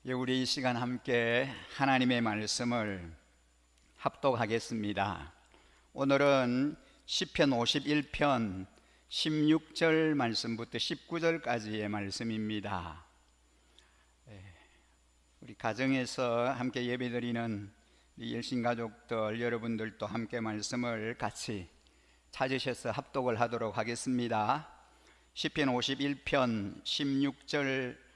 우리 이 시간 함께 하나님의 말씀을 합독하겠습니다. 오늘은 시편 51편 16절 말씀부터 19절까지의 말씀입니다. 우리 가정에서 함께 예배드리는 우리 열심가족들 여러분들도 함께 말씀을 같이 찾으셔서 합독을 하도록 하겠습니다. 시편 51편 16절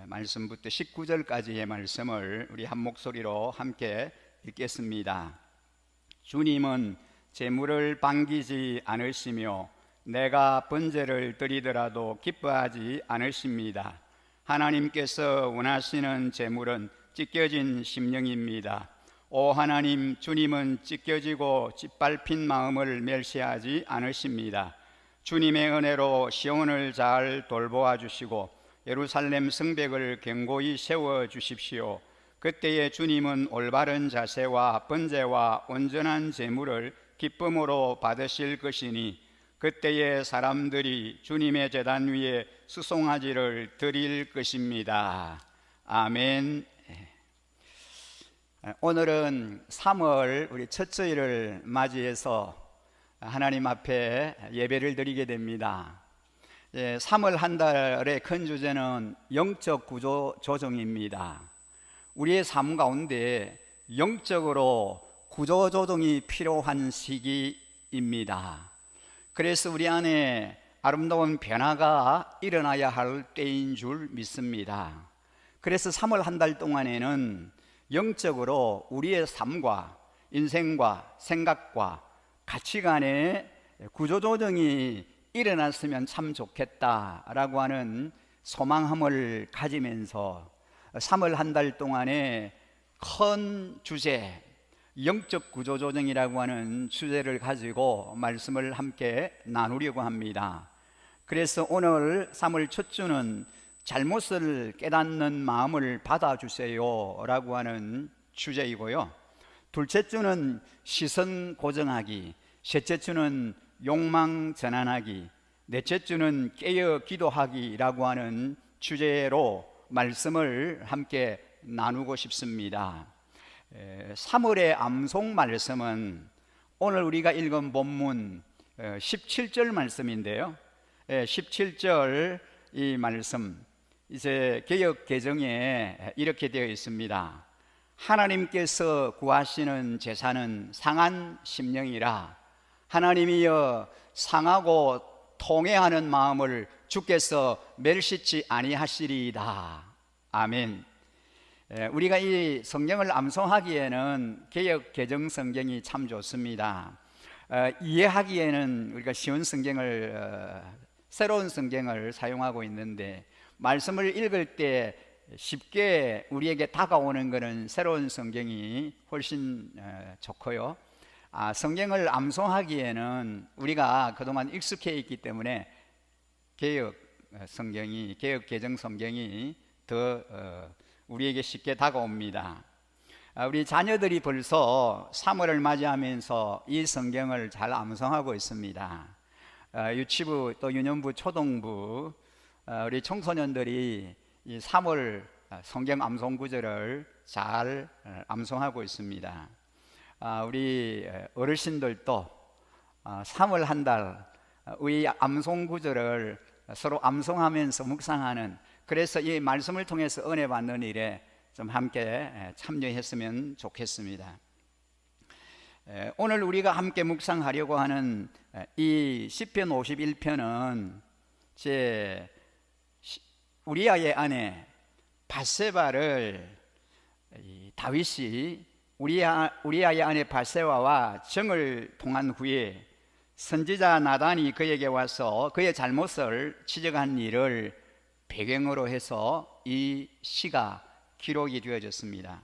말씀부터 19절까지의 말씀을 우리 한 목소리로 함께 읽겠습니다. 주님은 재물을 반기지 않으시며 내가 번제를 드리더라도 기뻐하지 않으십니다. 하나님께서 원하시는 재물은 찢겨진 심령입니다. 오 하나님, 주님은 찢겨지고 짓밟힌 마음을 멸시하지 않으십니다. 주님의 은혜로 시온을 잘 돌보아 주시고 예루살렘 성벽을 견고히 세워 주십시오. 그때에 주님은 올바른 자세와 번제와 온전한 제물을 기쁨으로 받으실 것이니 그때에 사람들이 주님의 제단 위에 수송아지를 드릴 것입니다. 아멘. 오늘은 3월 우리 첫 주일을 맞이해서 하나님 앞에 예배를 드리게 됩니다. 3월 한 달의 큰 주제는 영적 구조 조정입니다. 우리의 삶 가운데 영적으로 구조 조정이 필요한 시기입니다. 그래서 우리 안에 아름다운 변화가 일어나야 할 때인 줄 믿습니다. 그래서 3월 한 달 동안에는 영적으로 우리의 삶과 인생과 생각과 가치관의 구조 조정이 일어났으면 참 좋겠다라고 하는 소망함을 가지면서 3월 한 달 동안에 큰 주제, 영적 구조조정이라고 하는 주제를 가지고 말씀을 함께 나누려고 합니다. 그래서 오늘 3월 첫 주는 잘못을 깨닫는 마음을 받아주세요 라고 하는 주제이고요, 둘째 주는 시선 고정하기, 셋째 주는 욕망 전환하기, 넷째 주는 깨어 기도하기라고 하는 주제로 말씀을 함께 나누고 싶습니다. 3월의 암송 말씀은 오늘 우리가 읽은 본문 17절 말씀인데요, 17절 이 말씀 이제 개역 개정에 이렇게 되어 있습니다. 하나님께서 구하시는 제사는 상한 심령이라 하나님이여 상하고 통회하는 마음을 주께서 멸시치 아니하시리이다. 아멘. 우리가 이 성경을 암송하기에는 개역 개정 성경이 참 좋습니다. 이해하기에는 우리가 쉬운 성경을 새로운 성경을 사용하고 있는데 말씀을 읽을 때 쉽게 우리에게 다가오는 것은 새로운 성경이 훨씬 좋고요, 성경을 암송하기에는 우리가 그동안 익숙해 있기 때문에 개역 성경이, 개역 개정 성경이 더 우리에게 쉽게 다가옵니다. 우리 자녀들이 벌써 3월을 맞이하면서 이 성경을 잘 암송하고 있습니다. 유치부 또 유년부 초등부 우리 청소년들이 이 3월 성경 암송 구절을 잘 암송하고 있습니다. 우리 어르신들도 3월 한 달 우리 암송 구절을 서로 암송하면서 묵상하는, 그래서 이 말씀을 통해서 은혜 받는 일에 좀 함께 참여했으면 좋겠습니다. 오늘 우리가 함께 묵상하려고 하는 이 시편 51편은 제 우리아의 아내 밧세바를 다윗이 우리아의 아내 밧세바와 정을 통한 후에 선지자 나단이 그에게 와서 그의 잘못을 지적한 일을 배경으로 해서 이 시가 기록이 되어졌습니다.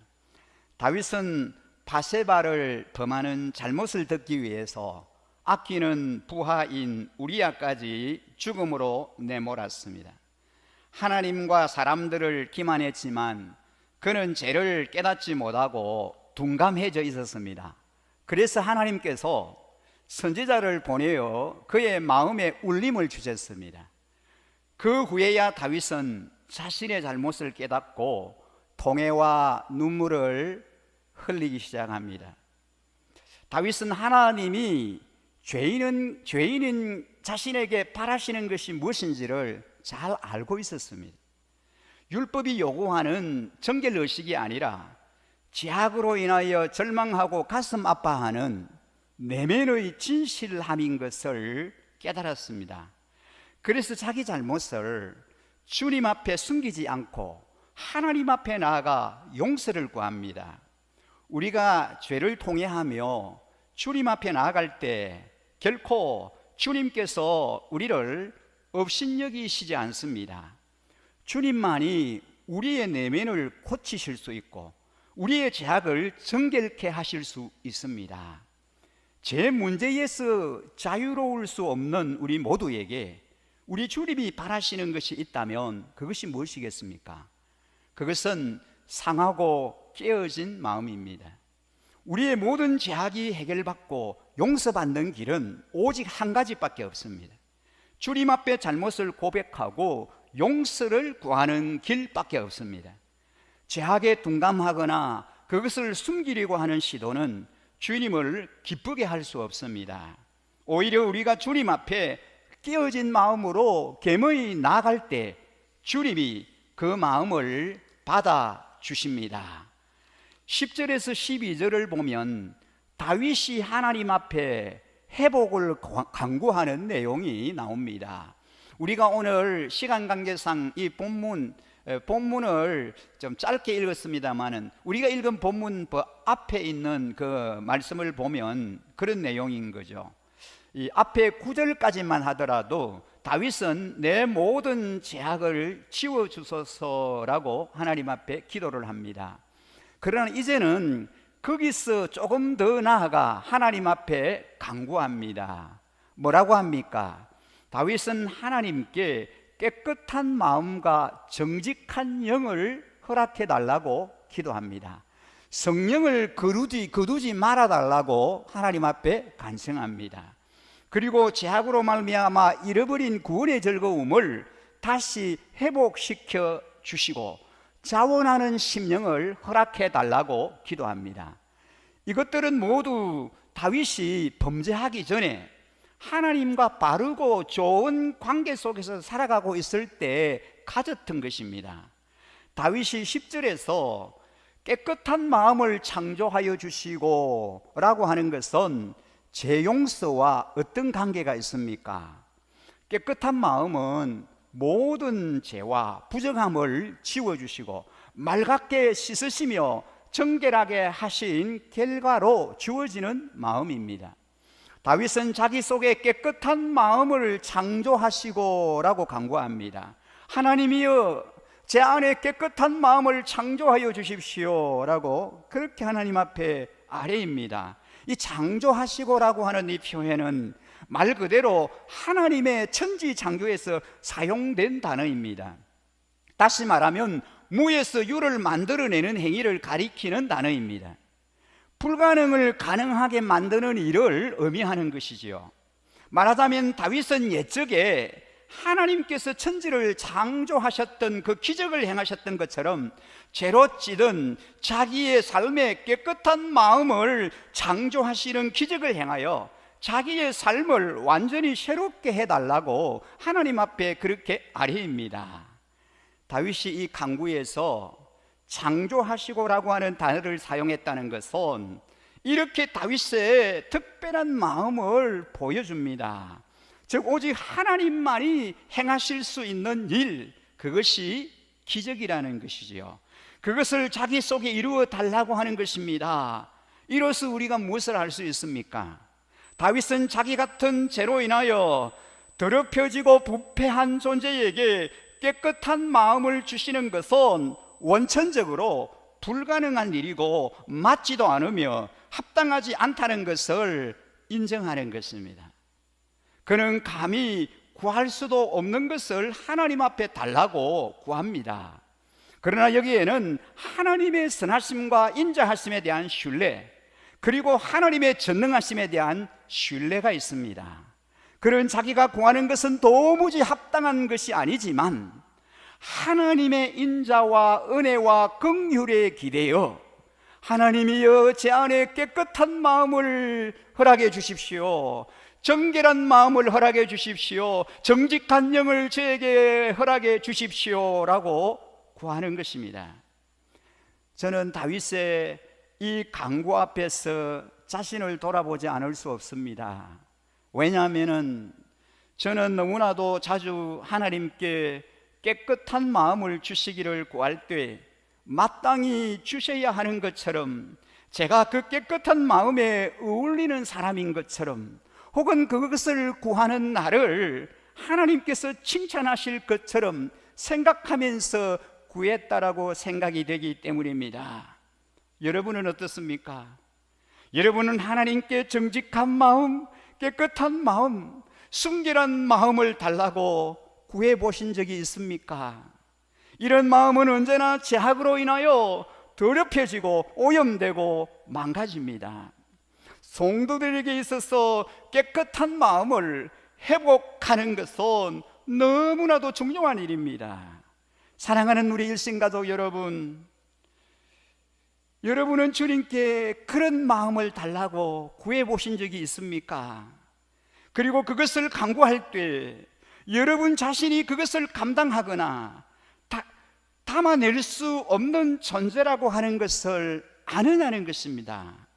다윗은 밧세바를 범하는 잘못을 덮기 위해서 아끼는 부하인 우리아까지 죽음으로 내몰았습니다. 하나님과 사람들을 기만했지만 그는 죄를 깨닫지 못하고 둔감해져 있었습니다. 그래서 하나님께서 선지자를 보내어 그의 마음에 울림을 주셨습니다. 그 후에야 다윗은 자신의 잘못을 깨닫고 통해와 눈물을 흘리기 시작합니다. 다윗은 하나님이 죄인인 자신에게 바라시는 것이 무엇인지를 잘 알고 있었습니다. 율법이 요구하는 정결의식이 아니라 죄악으로 인하여 절망하고 가슴 아파하는 내면의 진실함인 것을 깨달았습니다. 그래서 자기 잘못을 주님 앞에 숨기지 않고 하나님 앞에 나아가 용서를 구합니다. 우리가 죄를 통회하며 주님 앞에 나아갈 때 결코 주님께서 우리를 업신여기시지 않습니다. 주님만이 우리의 내면을 고치실 수 있고 우리의 죄악을 정결케 하실 수 있습니다. 죄 문제에서 자유로울 수 없는 우리 모두에게 우리 주님이 바라시는 것이 있다면 그것이 무엇이겠습니까? 그것은 상하고 깨어진 마음입니다. 우리의 모든 죄악이 해결받고 용서받는 길은 오직 한 가지밖에 없습니다. 주님 앞에 잘못을 고백하고 용서를 구하는 길밖에 없습니다. 죄악에 둔감하거나 그것을 숨기려고 하는 시도는 주님을 기쁘게 할 수 없습니다. 오히려 우리가 주님 앞에 깨어진 마음으로 겸허히 나아갈 때 주님이 그 마음을 받아주십니다. 10절에서 12절을 보면 다윗이 하나님 앞에 회복을 간구하는 내용이 나옵니다. 우리가 오늘 시간 관계상 이 본문을 좀 짧게 읽었습니다만은 우리가 읽은 본문 앞에 있는 그 말씀을 보면 그런 내용인 거죠. 이 앞에 9절까지만 하더라도 다윗은 내 모든 죄악을 지워주소서라고 하나님 앞에 기도를 합니다. 그러나 이제는 거기서 조금 더 나아가 하나님 앞에 간구합니다. 뭐라고 합니까? 다윗은 하나님께 깨끗한 마음과 정직한 영을 허락해 달라고 기도합니다. 성령을 거두지 말아 달라고 하나님 앞에 간청합니다. 그리고 죄악으로 말미암아 잃어버린 구원의 즐거움을 다시 회복시켜 주시고 자원하는 심령을 허락해 달라고 기도합니다. 이것들은 모두 다윗이 범죄하기 전에 하나님과 바르고 좋은 관계 속에서 살아가고 있을 때 가졌던 것입니다. 다윗이 10절에서 깨끗한 마음을 창조하여 주시고 라고 하는 것은 죄 용서와 어떤 관계가 있습니까? 깨끗한 마음은 모든 죄와 부정함을 지워주시고 맑게 씻으시며 정결하게 하신 결과로 주어지는 마음입니다. 다윗은 자기 속에 깨끗한 마음을 창조하시고 라고 간구합니다. 하나님이여 제 안에 깨끗한 마음을 창조하여 주십시오 라고 그렇게 하나님 앞에 아뢰입니다. 이 창조하시고라고 하는 이 표현은 말 그대로 하나님의 천지창조에서 사용된 단어입니다. 다시 말하면 무에서 유를 만들어내는 행위를 가리키는 단어입니다. 불가능을 가능하게 만드는 일을 의미하는 것이지요. 말하자면 다윗은 옛적에 하나님께서 천지를 창조하셨던 그 기적을 행하셨던 것처럼 죄로 찌든 자기의 삶에 깨끗한 마음을 창조하시는 기적을 행하여 자기의 삶을 완전히 새롭게 해달라고 하나님 앞에 그렇게 아뢰입니다. 다윗이 이 간구에서 창조하시고라고 하는 단어를 사용했다는 것은 이렇게 다윗의 특별한 마음을 보여줍니다. 즉 오직 하나님만이 행하실 수 있는 일, 그것이 기적이라는 것이지요. 그것을 자기 속에 이루어 달라고 하는 것입니다. 이로써 우리가 무엇을 할 수 있습니까? 다윗은 자기 같은 죄로 인하여 더럽혀지고 부패한 존재에게 깨끗한 마음을 주시는 것은 원천적으로 불가능한 일이고 맞지도 않으며 합당하지 않다는 것을 인정하는 것입니다. 그는 감히 구할 수도 없는 것을 하나님 앞에 달라고 구합니다. 그러나 여기에는 하나님의 선하심과 인자하심에 대한 신뢰, 그리고 하나님의 전능하심에 대한 신뢰가 있습니다. 그는 자기가 구하는 것은 도무지 합당한 것이 아니지만 하나님의 인자와 은혜와 긍휼에 기대어 하나님이여 제 안에 깨끗한 마음을 허락해 주십시오, 정결한 마음을 허락해 주십시오, 정직한 영을 저에게 허락해 주십시오 라고 구하는 것입니다. 저는 다윗의 이 간구 앞에서 자신을 돌아보지 않을 수 없습니다. 왜냐하면 저는 너무나도 자주 하나님께 깨끗한 마음을 주시기를 구할 때 마땅히 주셔야 하는 것처럼, 제가 그 깨끗한 마음에 어울리는 사람인 것처럼, 혹은 그것을 구하는 나를 하나님께서 칭찬하실 것처럼 생각하면서 구했다라고 생각이 되기 때문입니다. 여러분은 어떻습니까? 여러분은 하나님께 정직한 마음, 깨끗한 마음, 순결한 마음을 달라고 구해보신 적이 있습니까? 이런 마음은 언제나 죄악으로 인하여 더럽혀지고 오염되고 망가집니다. 성도들에게 있어서 깨끗한 마음을 회복하는 것은 너무나도 중요한 일입니다. 사랑하는 우리 일신가족 여러분, 여러분은 주님께 그런 마음을 달라고 구해보신 적이 있습니까? 그리고 그것을 간구할 때 여러분 자신이 그것을 감당하거나 담아낼 수 없는 존재라고 하는 것을 아느냐는 것입니다.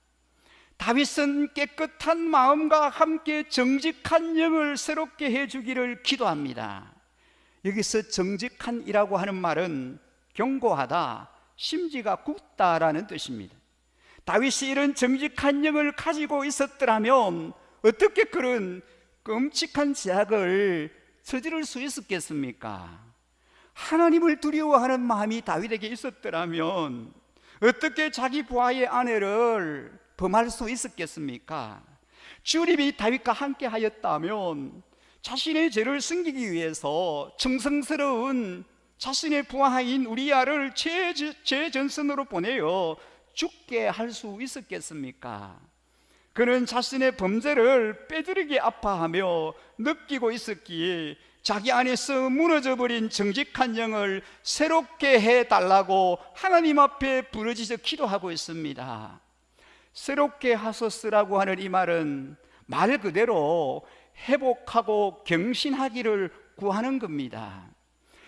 다윗은 깨끗한 마음과 함께 정직한 영을 새롭게 해주기를 기도합니다. 여기서 정직한이라고 하는 말은 견고하다, 심지가 굳다라는 뜻입니다. 다윗이 이런 정직한 영을 가지고 있었더라면 어떻게 그런 끔찍한 죄악을 저지를 수 있었겠습니까? 하나님을 두려워하는 마음이 다윗에게 있었더라면 어떻게 자기 부하의 아내를 범할 수 있었겠습니까? 주님이 다윗과 함께 하였다면 자신의 죄를 숨기기 위해서 정성스러운 자신의 부하인 우리아를 최전선으로 보내어 죽게 할 수 있었겠습니까? 그는 자신의 범죄를 빼드리게 아파하며 느끼고 있었기에 자기 안에서 무너져버린 정직한 영을 새롭게 해달라고 하나님 앞에 부르짖어 기도하고 있습니다. 새롭게 하소서라고 하는 이 말은 말 그대로 회복하고 경신하기를 구하는 겁니다.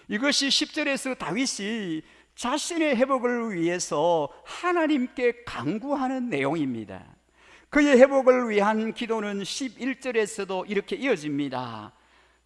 이것이 10절에서 다윗이 자신의 회복을 위해서 하나님께 간구하는 내용입니다. 그의 회복을 위한 기도는 11절에서도 이렇게 이어집니다.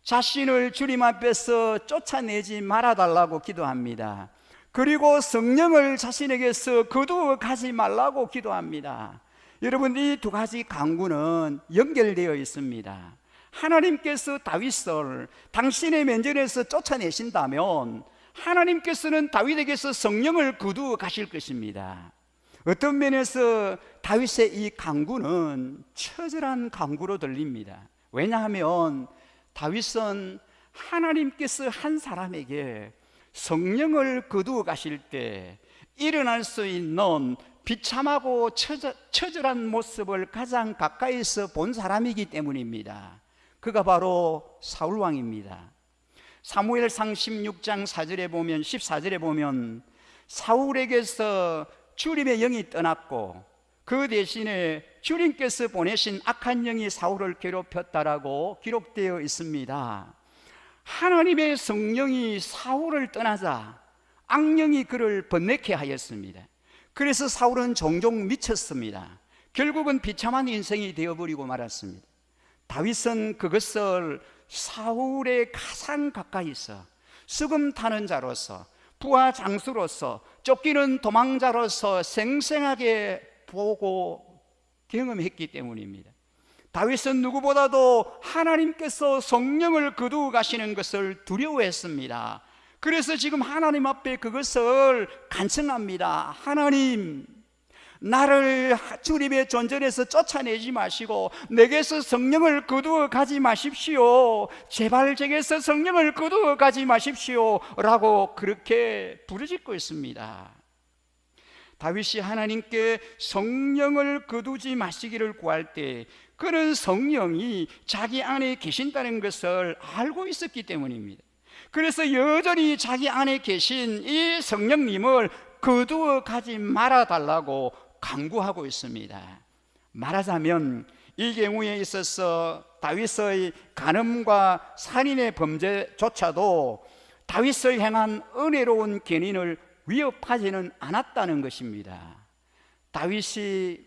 자신을 주님 앞에서 쫓아내지 말아달라고 기도합니다. 그리고 성령을 자신에게서 거두어 가지 말라고 기도합니다. 여러분, 이 두 가지 간구는 연결되어 있습니다. 하나님께서 다윗을 당신의 면전에서 쫓아내신다면 하나님께서는 다윗에게서 성령을 거두어 가실 것입니다. 어떤 면에서 다윗의 이 간구는 처절한 간구로 들립니다. 왜냐하면 다윗은 하나님께서 한 사람에게 성령을 거두어 가실 때 일어날 수 있는 비참하고 처절한 모습을 가장 가까이서 본 사람이기 때문입니다. 그가 바로 사울왕입니다. 사무엘상 16장 4절에 보면, 14절에 보면 사울에게서 주님의 영이 떠났고 그 대신에 주님께서 보내신 악한 영이 사울을 괴롭혔다라고 기록되어 있습니다. 하나님의 성령이 사울을 떠나자 악령이 그를 번뇌케 하였습니다. 그래서 사울은 종종 미쳤습니다. 결국은 비참한 인생이 되어버리고 말았습니다. 다윗은 그것을 사울의 가장 가까이서 수금 타는 자로서, 부하 장수로서, 쫓기는 도망자로서 생생하게 보고 경험했기 때문입니다. 다윗은 누구보다도 하나님께서 성령을 거두어 가시는 것을 두려워했습니다. 그래서 지금 하나님 앞에 그것을 간청합니다. 하나님, 나를 주님의 존전에서 쫓아내지 마시고 내게서 성령을 거두어 가지 마십시오. 제발 제게서 성령을 거두어 가지 마십시오 라고 그렇게 부르짖고 있습니다. 다윗이 하나님께 성령을 거두지 마시기를 구할 때 그는 성령이 자기 안에 계신다는 것을 알고 있었기 때문입니다. 그래서 여전히 자기 안에 계신 이 성령님을 거두어 가지 말아달라고 강구하고 있습니다. 말하자면 이 경우에 있어서 다윗의 간음과 살인의 범죄조차도 다윗을 향한 은혜로운 견인을 위협하지는 않았다는 것입니다. 다윗이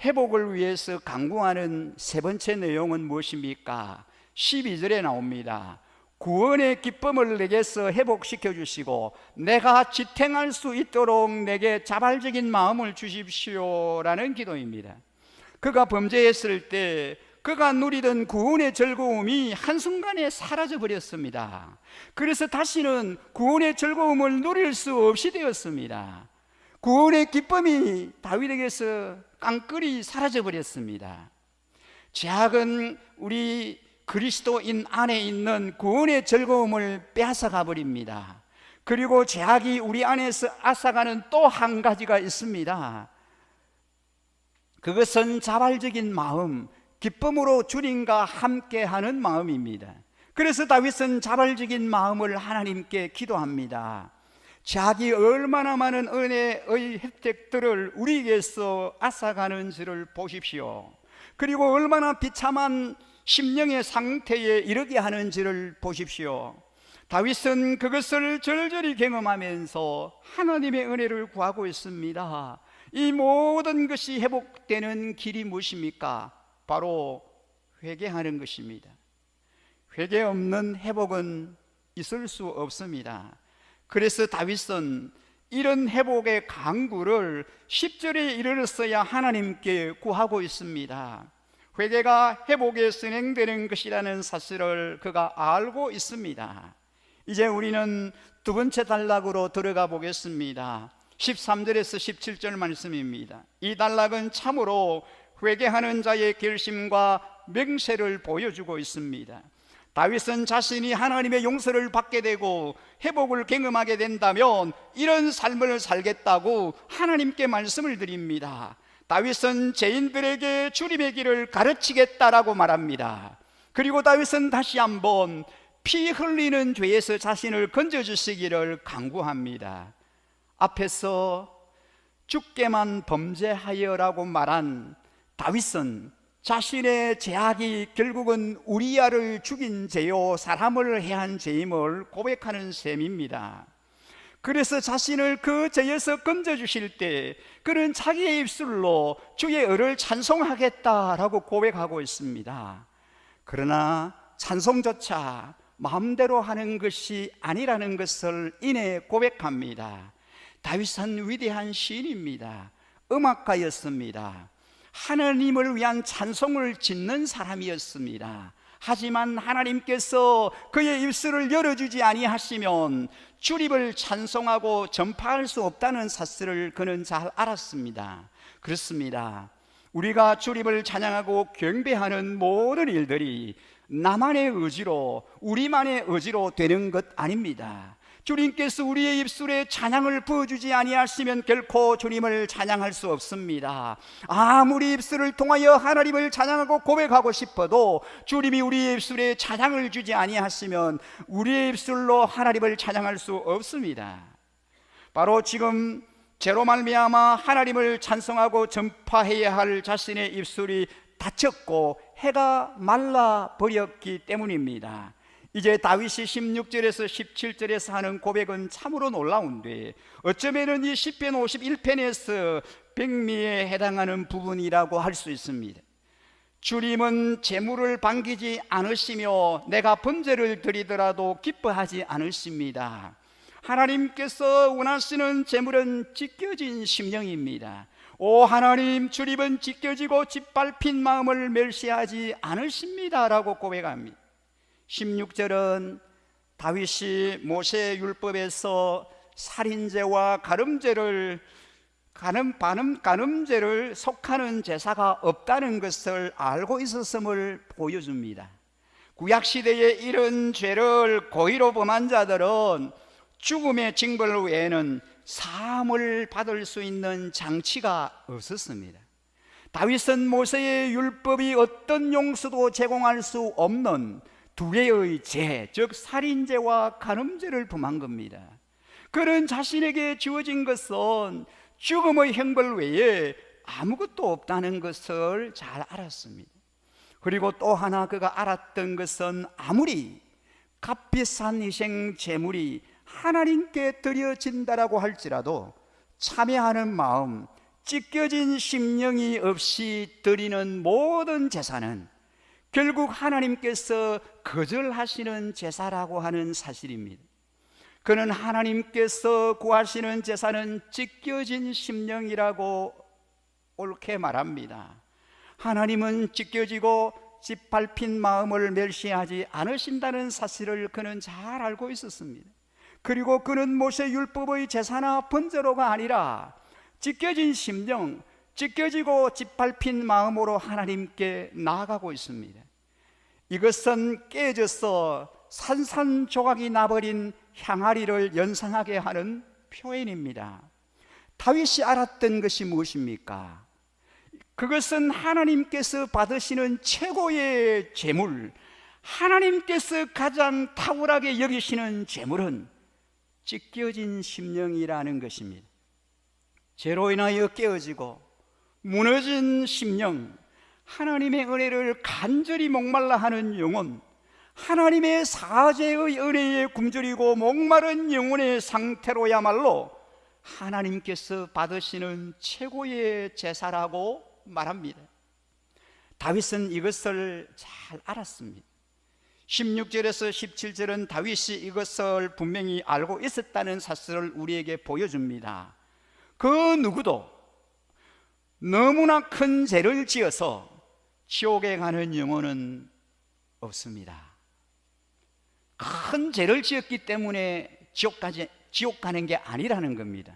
회복을 위해서 강구하는 세 번째 내용은 무엇입니까? 12절에 나옵니다. 구원의 기쁨을 내게서 회복시켜 주시고 내가 지탱할 수 있도록 내게 자발적인 마음을 주십시오라는 기도입니다. 그가 범죄했을 때 그가 누리던 구원의 즐거움이 한순간에 사라져 버렸습니다. 그래서 다시는 구원의 즐거움을 누릴 수 없이 되었습니다. 구원의 기쁨이 다윗에게서 깡그리 사라져 버렸습니다. 죄악은 우리 그리스도인 안에 있는 구원의 즐거움을 빼앗아가 버립니다. 그리고 죄악이 우리 안에서 앗아가는 또 한 가지가 있습니다. 그것은 자발적인 마음, 기쁨으로 주님과 함께하는 마음입니다. 그래서 다윗은 자발적인 마음을 하나님께 기도합니다. 자기 얼마나 많은 은혜의 혜택들을 우리에게서 앗아가는지를 보십시오. 그리고 얼마나 비참한 심령의 상태에 이르게 하는지를 보십시오. 다윗은 그것을 절절히 경험하면서 하나님의 은혜를 구하고 있습니다. 이 모든 것이 회복되는 길이 무엇입니까? 바로 회개하는 것입니다. 회개 없는 회복은 있을 수 없습니다. 그래서 다윗은 이런 회복의 강구를 10절에 이르렀어야 하나님께 구하고 있습니다. 회개가 회복에 진행되는 것이라는 사실을 그가 알고 있습니다. 이제 우리는 두 번째 단락으로 들어가 보겠습니다. 13절에서 17절 말씀입니다. 이 단락은 참으로 회개하는 자의 결심과 명세를 보여주고 있습니다. 다윗은 자신이 하나님의 용서를 받게 되고 회복을 경험하게 된다면 이런 삶을 살겠다고 하나님께 말씀을 드립니다. 다윗은 죄인들에게 주님의 길을 가르치겠다라고 말합니다. 그리고 다윗은 다시 한번 피 흘리는 죄에서 자신을 건져주시기를 간구합니다. 앞에서 주께만 범죄하여라고 말한 다윗은 자신의 죄악이 결국은 우리아를 죽인 죄요 사람을 해한 죄임을 고백하는 셈입니다. 그래서 자신을 그 죄에서 건져주실 때 그는 자기의 입술로 주의 의를 찬송하겠다라고 고백하고 있습니다. 그러나 찬송조차 마음대로 하는 것이 아니라는 것을 이내 고백합니다. 다윗은 위대한 시인입니다. 음악가였습니다. 하나님을 위한 찬송을 짓는 사람이었습니다. 하지만 하나님께서 그의 입술을 열어주지 아니하시면 주님을 찬송하고 전파할 수 없다는 사실을 그는 잘 알았습니다. 그렇습니다. 우리가 주님을 찬양하고 경배하는 모든 일들이 나만의 의지로, 우리만의 의지로 되는 것 아닙니다. 주님께서 우리의 입술에 찬양을 부어주지 아니하시면 결코 주님을 찬양할 수 없습니다. 아무리 입술을 통하여 하나님을 찬양하고 고백하고 싶어도 주님이 우리의 입술에 찬양을 주지 아니하시면 우리의 입술로 하나님을 찬양할 수 없습니다. 바로 지금 죄로 말미암아 하나님을 찬송하고 전파해야 할 자신의 입술이 닫혔고 해가 말라 버렸기 때문입니다. 이제 다윗이 16절에서 17절에서 하는 고백은 참으로 놀라운데 어쩌면 이 시편 51편에서 백미에 해당하는 부분이라고 할 수 있습니다. 주님은 재물을 반기지 않으시며 내가 번제를 드리더라도 기뻐하지 않으십니다. 하나님께서 원하시는 재물은 찢겨진 심령입니다. 오 하나님, 주님은 찢겨지고 짓밟힌 마음을 멸시하지 않으십니다라고 고백합니다. 16절은 다윗이 모세 율법에서 살인죄와 간음죄를 속하는 제사가 없다는 것을 알고 있었음을 보여줍니다. 구약시대에 이런 죄를 고의로 범한 자들은 죽음의 징벌 외에는 사함을 받을 수 있는 장치가 없었습니다. 다윗은 모세의 율법이 어떤 용서도 제공할 수 없는 두 개의 죄, 즉 살인죄와 간음죄를 범한 겁니다. 그는 자신에게 주어진 것은 죽음의 형벌 외에 아무것도 없다는 것을 잘 알았습니다. 그리고 또 하나 그가 알았던 것은 아무리 값비싼 희생 제물이 하나님께 드려진다라고 할지라도 참여하는 마음, 찢겨진 심령이 없이 드리는 모든 제사는 결국 하나님께서 거절하시는 제사라고 하는 사실입니다. 그는 하나님께서 구하시는 제사는 찢겨진 심령이라고 옳게 말합니다. 하나님은 찢겨지고 짓밟힌 마음을 멸시하지 않으신다는 사실을 그는 잘 알고 있었습니다. 그리고 그는 모세율법의 제사나 번제로가 아니라 찢겨진 심령, 찢겨지고 짓밟힌 마음으로 하나님께 나아가고 있습니다. 이것은 깨져서 산산조각이 나버린 향아리를 연상하게 하는 표현입니다. 다윗이 알았던 것이 무엇입니까? 그것은 하나님께서 받으시는 최고의 제물, 하나님께서 가장 탁월하게 여기시는 제물은 찢겨진 심령이라는 것입니다. 죄로 인하여 깨어지고 무너진 심령, 하나님의 은혜를 간절히 목말라 하는 영혼, 하나님의 사죄의 은혜에 굶주리고 목마른 영혼의 상태로야말로 하나님께서 받으시는 최고의 제사라고 말합니다. 다윗은 이것을 잘 알았습니다. 16절에서 17절은 다윗이 이것을 분명히 알고 있었다는 사실을 우리에게 보여줍니다. 그 누구도 너무나 큰 죄를 지어서 지옥에 가는 영혼은 없습니다. 큰 죄를 지었기 때문에 지옥 가는 게 아니라는 겁니다.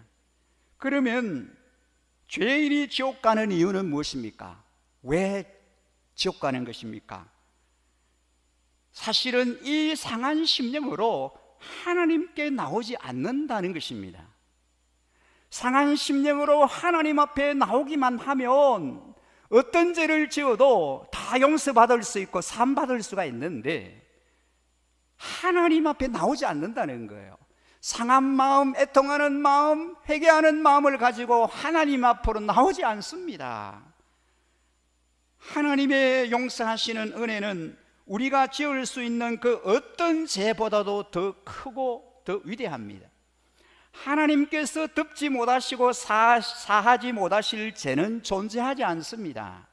그러면 죄인이 지옥 가는 이유는 무엇입니까? 왜 지옥 가는 것입니까? 사실은 이 상한 심령으로 하나님께 나오지 않는다는 것입니다. 상한 심령으로 하나님 앞에 나오기만 하면 어떤 죄를 지어도 다 용서받을 수 있고 사함받을 수가 있는데 하나님 앞에 나오지 않는다는 거예요. 상한 마음, 애통하는 마음, 회개하는 마음을 가지고 하나님 앞으로 나오지 않습니다. 하나님의 용서하시는 은혜는 우리가 지을 수 있는 그 어떤 죄보다도 더 크고 더 위대합니다. 하나님께서 덮지 못하시고 사하지 못하실 죄는 존재하지 않습니다.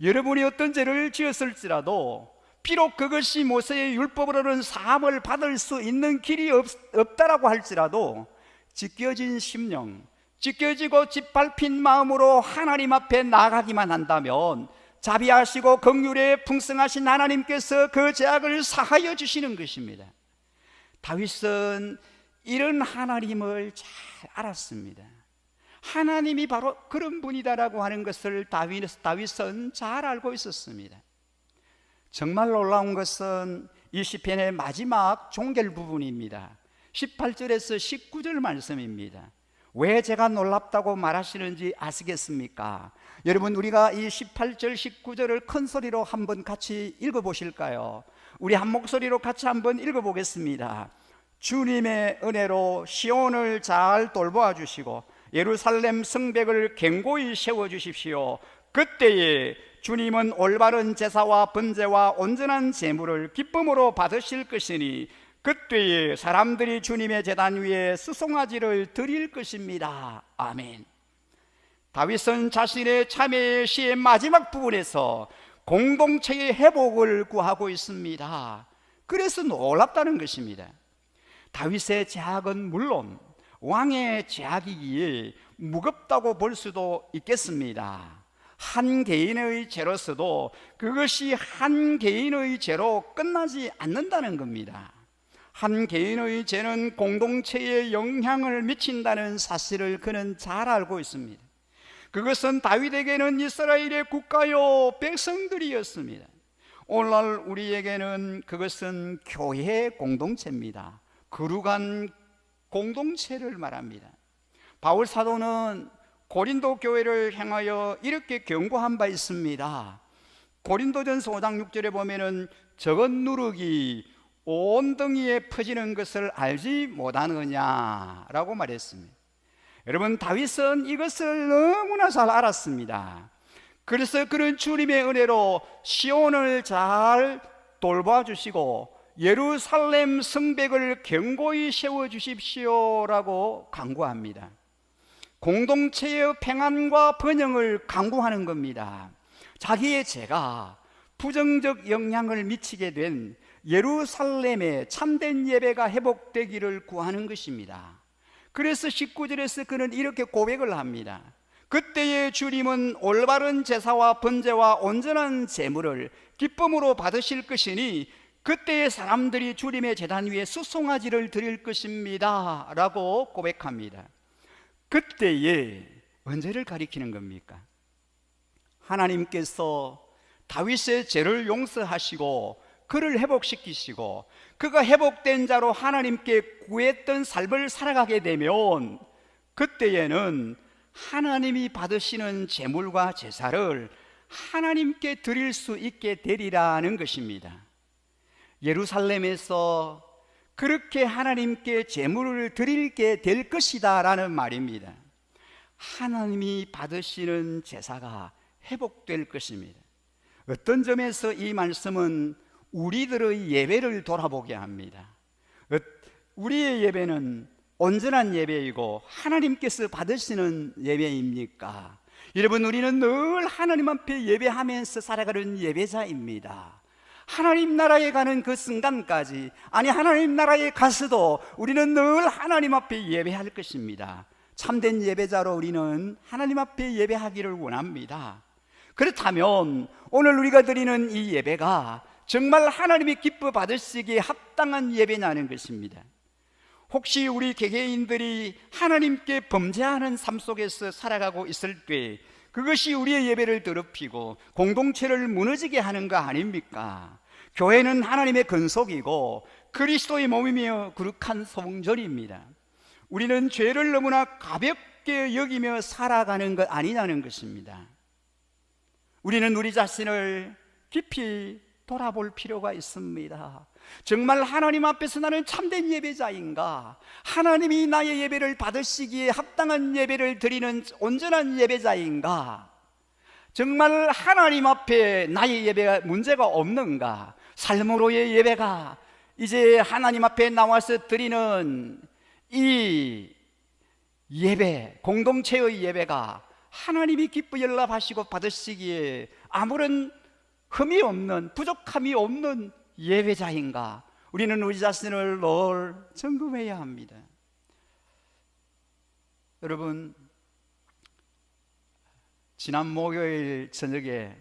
여러분이 어떤 죄를 지었을지라도 비록 그것이 모세의 율법으로는 사함을 받을 수 있는 길이 없다라고 할지라도 찢겨진 심령, 찢겨지고 짓밟힌 마음으로 하나님 앞에 나가기만 한다면 자비하시고 긍휼에 풍성하신 하나님께서 그 죄악을 사하여 주시는 것입니다. 다윗은 이런 하나님을 잘 알았습니다. 하나님이 바로 그런 분이다라고 하는 것을 다윗은 잘 알고 있었습니다. 정말 놀라운 것은 이 시편의 마지막 종결 부분입니다. 18절에서 19절 말씀입니다. 왜 제가 놀랍다고 말하시는지 아시겠습니까? 여러분, 우리가 이 18절 19절을 큰 소리로 한번 같이 읽어보실까요? 우리 한 목소리로 같이 한번 읽어보겠습니다. 주님의 은혜로 시온을 잘 돌보아 주시고 예루살렘 성벽을 견고히 세워주십시오. 그때에 주님은 올바른 제사와 번제와 온전한 제물을 기쁨으로 받으실 것이니 그때에 사람들이 주님의 제단 위에 수송아지를 드릴 것입니다. 아멘. 다윗은 자신의 참회의 시의 마지막 부분에서 공동체의 회복을 구하고 있습니다. 그래서 놀랍다는 것입니다. 다윗의 죄악은 물론 왕의 죄악이기에 무겁다고 볼 수도 있겠습니다. 한 개인의 죄로서도 그것이 한 개인의 죄로 끝나지 않는다는 겁니다. 한 개인의 죄는 공동체에 영향을 미친다는 사실을 그는 잘 알고 있습니다. 그것은 다윗에게는 이스라엘의 국가요 백성들이었습니다. 오늘날 우리에게는 그것은 교회 공동체입니다. 거룩한 공동체를 말합니다. 바울 사도는 고린도 교회를 향하여 이렇게 경고한 바 있습니다. 고린도전서 5장 6절에 보면은 저것 누룩이 온 등이에 퍼지는 것을 알지 못하느냐라고 말했습니다. 여러분, 다윗은 이것을 너무나 잘 알았습니다. 그래서 그런 주님의 은혜로 시온을 잘 돌봐주시고 예루살렘 성벽을 견고히 세워주십시오라고 간구합니다. 공동체의 평안과 번영을 간구하는 겁니다. 자기의 죄가 부정적 영향을 미치게 된 예루살렘의 참된 예배가 회복되기를 구하는 것입니다. 그래서 19절에서 그는 이렇게 고백을 합니다. 그때의 주님은 올바른 제사와 번제와 온전한 제물을 기쁨으로 받으실 것이니 그때의 사람들이 주님의 제단 위에 수송아지를 드릴 것입니다 라고 고백합니다. 그때에 언제를 가리키는 겁니까? 하나님께서 다윗의 죄를 용서하시고 그를 회복시키시고 그가 회복된 자로 하나님께 구했던 삶을 살아가게 되면 그때에는 하나님이 받으시는 제물과 제사를 하나님께 드릴 수 있게 되리라는 것입니다. 예루살렘에서 그렇게 하나님께 제물을 드리게 될 것이다 라는 말입니다. 하나님이 받으시는 제사가 회복될 것입니다. 어떤 점에서 이 말씀은 우리들의 예배를 돌아보게 합니다. 우리의 예배는 온전한 예배이고 하나님께서 받으시는 예배입니까? 여러분, 우리는 늘 하나님 앞에 예배하면서 살아가는 예배자입니다. 하나님 나라에 가는 그 순간까지, 아니 하나님 나라에 가서도 우리는 늘 하나님 앞에 예배할 것입니다. 참된 예배자로 우리는 하나님 앞에 예배하기를 원합니다. 그렇다면 오늘 우리가 드리는 이 예배가 정말 하나님이 기뻐 받으시기에 합당한 예배냐는 것입니다. 혹시 우리 개개인들이 하나님께 범죄하는 삶 속에서 살아가고 있을 때 그것이 우리의 예배를 더럽히고 공동체를 무너지게 하는 거 아닙니까? 교회는 하나님의 근속이고 그리스도의 몸이며 거룩한 성전입니다. 우리는 죄를 너무나 가볍게 여기며 살아가는 것 아니냐는 것입니다. 우리는 우리 자신을 깊이 돌아볼 필요가 있습니다. 정말 하나님 앞에서 나는 참된 예배자인가? 하나님이 나의 예배를 받으시기에 합당한 예배를 드리는 온전한 예배자인가? 정말 하나님 앞에 나의 예배가 문제가 없는가? 삶으로의 예배가 이제 하나님 앞에 나와서 드리는 이 예배, 공동체의 예배가 하나님이 기뻐 연락하시고 받으시기에 아무런 흠이 없는, 부족함이 없는 예배자인가? 우리는 우리 자신을 늘 점검해야 합니다. 여러분, 지난 목요일 저녁에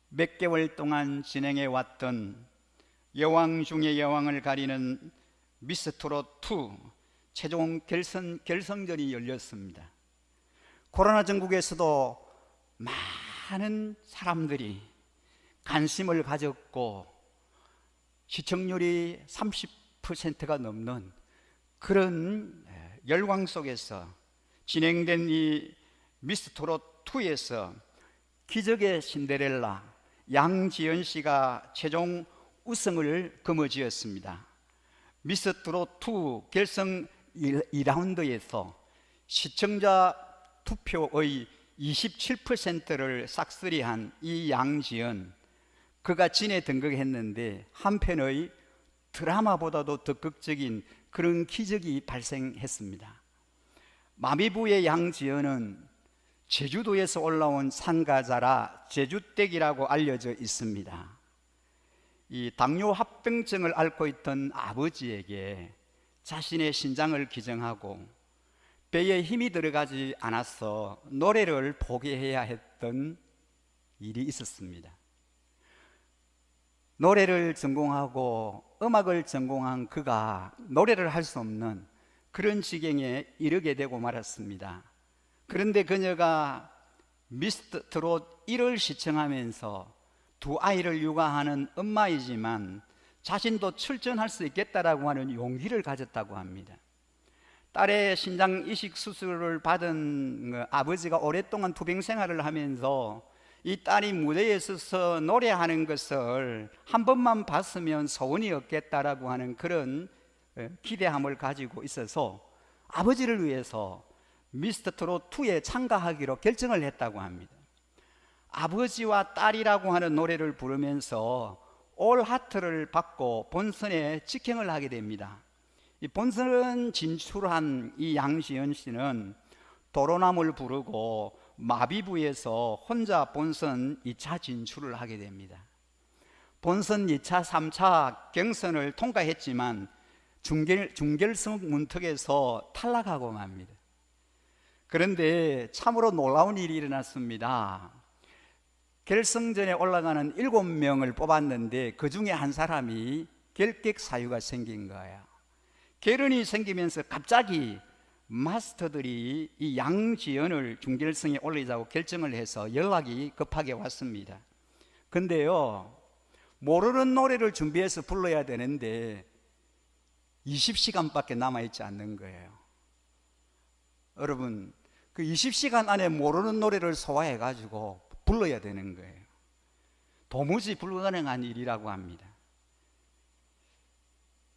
몇 개월 동안 진행해 왔던 여왕 중의 여왕을 가리는 미스트롯2 최종 결성전이 열렸습니다. 코로나 전국에서도 많은 사람들이 관심을 가졌고 시청률이 30%가 넘는 그런 열광 속에서 진행된 이 미스트롯2에서 기적의 신데렐라 양지연 씨가 최종 우승을 거머쥐었습니다. 미스트롯2 결승 2라운드에서 시청자 투표의 27%를 싹쓸이한 이 양지연, 그가 진에 등극했는데 한편의 드라마보다도 더 극적인 그런 기적이 발생했습니다. 마미부의 양지연은 제주도에서 올라온 참가자라 제주댁이라고 알려져 있습니다. 이 당뇨 합병증을 앓고 있던 아버지에게 자신의 신장을 기증하고 배에 힘이 들어가지 않아서 노래를 포기해야 했던 일이 있었습니다. 노래를 전공하고 음악을 전공한 그가 노래를 할 수 없는 그런 지경에 이르게 되고 말았습니다. 그런데 그녀가 미스트롯 1을 시청하면서 두 아이를 육아하는 엄마이지만 자신도 출전할 수 있겠다라고 하는 용기를 가졌다고 합니다. 딸의 신장 이식 수술을 받은 아버지가 오랫동안 투병 생활을 하면서 이 딸이 무대에 서서 노래하는 것을 한 번만 봤으면 소원이 없겠다라고 하는 그런 기대함을 가지고 있어서 아버지를 위해서 미스터 트롯 2에 참가하기로 결정을 했다고 합니다. 아버지와 딸이라고 하는 노래를 부르면서 올 하트를 받고 본선에 직행을 하게 됩니다. 이 본선 진출한 이 양시연 씨는 도로남을 부르고 마비부에서 혼자 본선 2차 진출을 하게 됩니다. 본선 2차, 3차 경선을 통과했지만 중결승 문턱에서 탈락하고 맙니다. 그런데 참으로 놀라운 일이 일어났습니다. 결승전에 올라가는 7명을 뽑았는데 그 중에 한 사람이 결격 사유가 생긴 거예요. 결연이 생기면서 갑자기 마스터들이 이 양지연을 중결승에 올리자고 결정을 해서 연락이 급하게 왔습니다. 근데요, 모르는 노래를 준비해서 불러야 되는데 20시간밖에 남아있지 않는 거예요. 여러분, 그 20시간 안에 모르는 노래를 소화해가지고 불러야 되는 거예요. 도무지 불가능한 일이라고 합니다.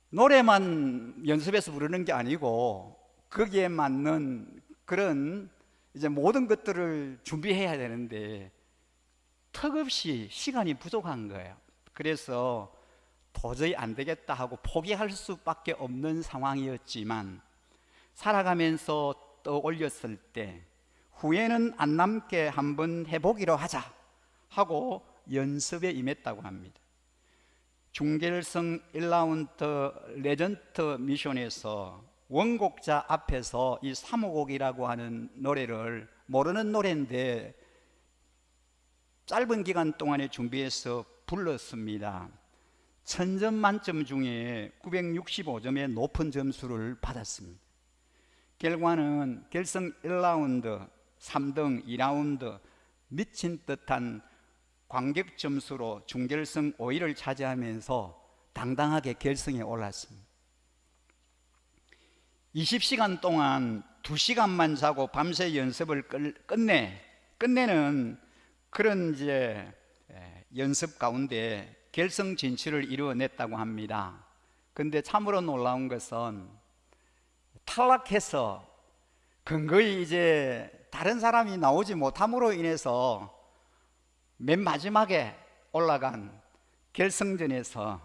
노래만 연습해서 부르는 게 아니고 거기에 맞는 그런 이제 모든 것들을 준비해야 되는데 턱없이 시간이 부족한 거예요. 그래서 도저히 안 되겠다 하고 포기할 수밖에 없는 상황이었지만 살아가면서 떠올렸을 때 후회는 안 남게 한번 해보기로 하자 하고 연습에 임했다고 합니다. 중결승 1라운드 레전트 미션에서 원곡자 앞에서 이 3호곡이라고 하는 노래를 모르는 노래인데 짧은 기간 동안에 준비해서 불렀습니다. 1000점 만점 중에 965점의 높은 점수를 받았습니다. 결과는 결승 1라운드 3등 2라운드 미친 듯한 관객 점수로 중결승 5위를 차지하면서 당당하게 결승에 올랐습니다. 20시간 동안 2시간만 자고 밤새 연습을 끝내는 그런 이제 연습 가운데 결승 진출을 이루어냈다고 합니다. 근데 참으로 놀라운 것은 탈락해서 근거히 이제 다른 사람이 나오지 못함으로 인해서 맨 마지막에 올라간 결승전에서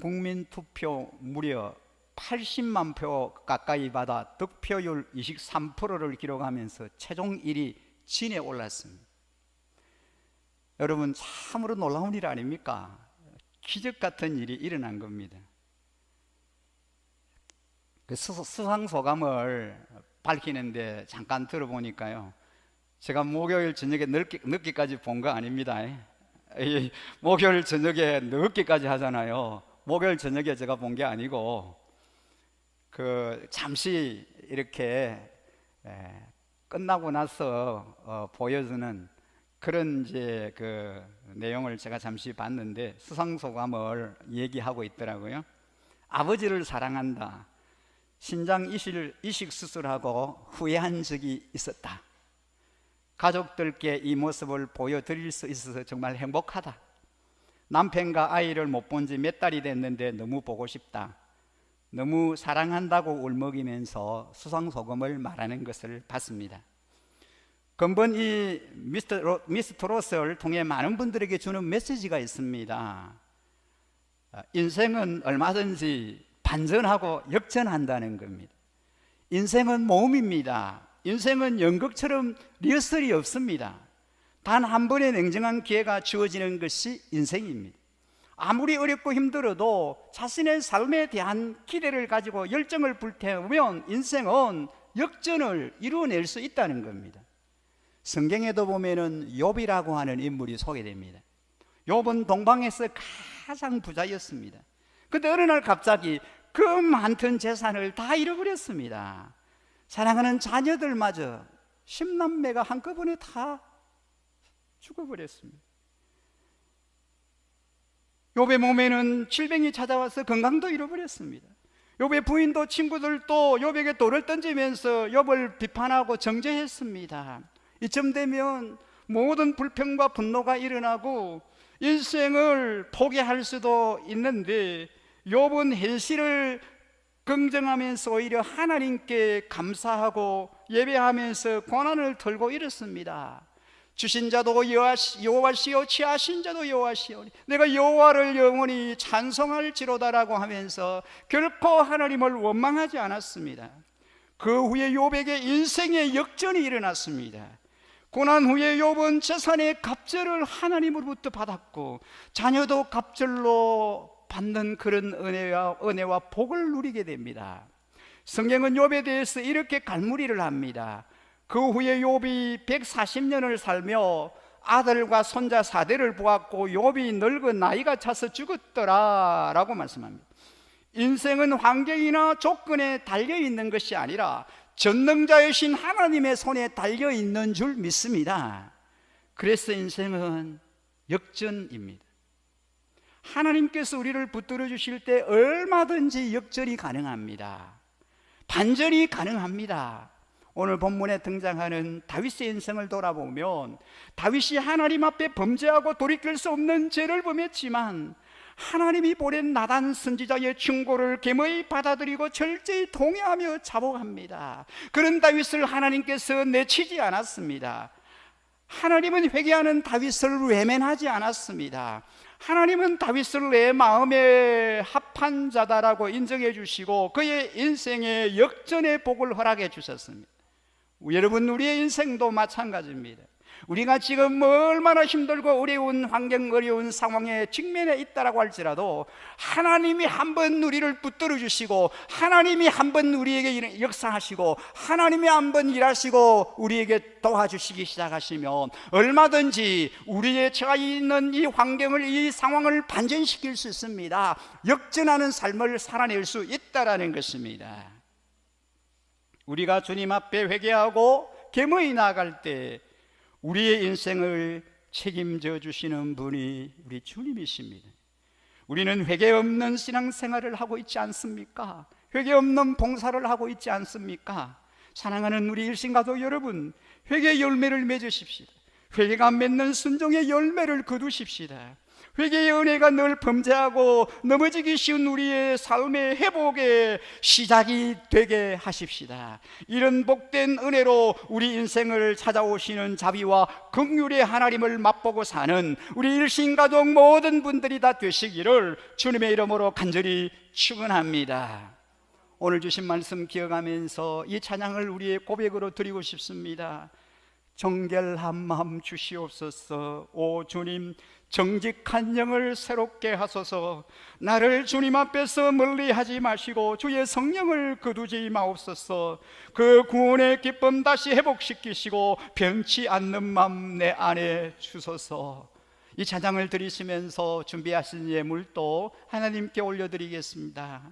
국민투표 무려 80만 표 가까이 받아 득표율 23%를 기록하면서 최종 1위 진에 올랐습니다. 여러분, 참으로 놀라운 일 아닙니까? 기적 같은 일이 일어난 겁니다. 그 수상 소감을 밝히는데 잠깐 들어보니까요, 제가 목요일 저녁에 늦게까지 본 거 아닙니다. 목요일 저녁에 늦게까지 하잖아요. 목요일 저녁에 제가 본 게 아니고 잠시 이렇게 끝나고 나서 보여주는 그런 이제 그 내용을 제가 잠시 봤는데 수상 소감을 얘기하고 있더라고요. 아버지를 사랑한다. 신장 이식 수술하고 후회한 적이 있었다. 가족들께 이 모습을 보여드릴 수 있어서 정말 행복하다. 남편과 아이를 못 본 지 몇 달이 됐는데 너무 보고 싶다. 너무 사랑한다고 울먹이면서 수상소감을 말하는 것을 봤습니다. 근본 이 미스터 트롯을 통해 많은 분들에게 주는 메시지가 있습니다. 인생은 얼마든지 반전하고 역전한다는 겁니다. 인생은 모험입니다. 인생은 연극처럼 리허설이 없습니다. 단 한 번의 냉정한 기회가 주어지는 것이 인생입니다. 아무리 어렵고 힘들어도 자신의 삶에 대한 기대를 가지고 열정을 불태우면 인생은 역전을 이루어낼 수 있다는 겁니다. 성경에도 보면은 욥이라고 하는 인물이 소개됩니다. 욥은 동방에서 가장 부자였습니다. 그런데 어느 날 갑자기 그 많던 재산을 다 잃어버렸습니다. 사랑하는 자녀들마저 10남매가 한꺼번에 다 죽어버렸습니다. 욥의 몸에는 질병이 찾아와서 건강도 잃어버렸습니다. 욥의 부인도 친구들도 욥에게 돌을 던지면서 욥을 비판하고 정죄했습니다. 이쯤 되면 모든 불평과 분노가 일어나고 인생을 포기할 수도 있는데, 욥은 현실을 긍정하면서 오히려 하나님께 감사하고 예배하면서 고난을 털고 이렇습니다. 주신 자도 여호와시요 취하신 자도 여호와시오니 내가 여호와를 영원히 찬송할지로다라고 하면서 결코 하나님을 원망하지 않았습니다. 그 후에 욥에게 인생의 역전이 일어났습니다. 고난 후에 욥은 재산의 갑절을 하나님으로부터 받았고 자녀도 갑절로 받는 그런 은혜와 복을 누리게 됩니다. 성경은 욥에 대해서 이렇게 갈무리를 합니다. 그 후에 욥이 140년을 살며 아들과 손자 4대를 보았고 욥이 늙어 나이가 차서 죽었더라 라고 말씀합니다. 인생은 환경이나 조건에 달려있는 것이 아니라 전능자이신 하나님의 손에 달려있는 줄 믿습니다. 그래서 인생은 역전입니다. 하나님께서 우리를 붙들어 주실 때 얼마든지 역전이 가능합니다. 반전이 가능합니다. 오늘 본문에 등장하는 다윗의 인생을 돌아보면 다윗이 하나님 앞에 범죄하고 돌이킬 수 없는 죄를 범했지만 하나님이 보낸 나단 선지자의 충고를 겸허히 받아들이고 철저히 동의하며 자복합니다. 그런 다윗을 하나님께서 내치지 않았습니다. 하나님은 회개하는 다윗을 외면하지 않았습니다. 하나님은 다윗을 내 마음에 합한 자다라고 인정해 주시고 그의 인생에 역전의 복을 허락해 주셨습니다. 여러분, 우리의 인생도 마찬가지입니다. 우리가 지금 얼마나 힘들고 어려운 환경, 어려운 상황에 직면해 있다라고 할지라도 하나님이 한번 우리를 붙들어 주시고 하나님이 한번 우리에게 역사하시고 하나님이 한번 일하시고 우리에게 도와주시기 시작하시면 얼마든지 우리의 처해 있는 이 환경을, 이 상황을 반전시킬 수 있습니다. 역전하는 삶을 살아낼 수 있다라는 것입니다. 우리가 주님 앞에 회개하고 겸허히 나아갈 때 우리의 인생을 책임져 주시는 분이 우리 주님이십니다. 우리는 회개 없는 신앙생활을 하고 있지 않습니까? 회개 없는 봉사를 하고 있지 않습니까? 사랑하는 우리 일신가족 여러분, 회개 열매를 맺으십시다. 회개가 맺는 순종의 열매를 거두십시다. 회개의 은혜가 늘 범죄하고 넘어지기 쉬운 우리의 삶의 회복의 시작이 되게 하십시다. 이런 복된 은혜로 우리 인생을 찾아오시는 자비와 긍휼의 하나님을 맛보고 사는 우리 일신가족 모든 분들이 다 되시기를 주님의 이름으로 간절히 축원합니다. 오늘 주신 말씀 기억하면서 이 찬양을 우리의 고백으로 드리고 싶습니다. 정결한 마음 주시옵소서. 오 주님, 정직한 영을 새롭게 하소서. 나를 주님 앞에서 멀리하지 마시고 주의 성령을 거두지 마옵소서. 그 구원의 기쁨 다시 회복시키시고 변치 않는 마음 내 안에 주소서. 이 찬양을 드리시면서 준비하신 예물도 하나님께 올려드리겠습니다.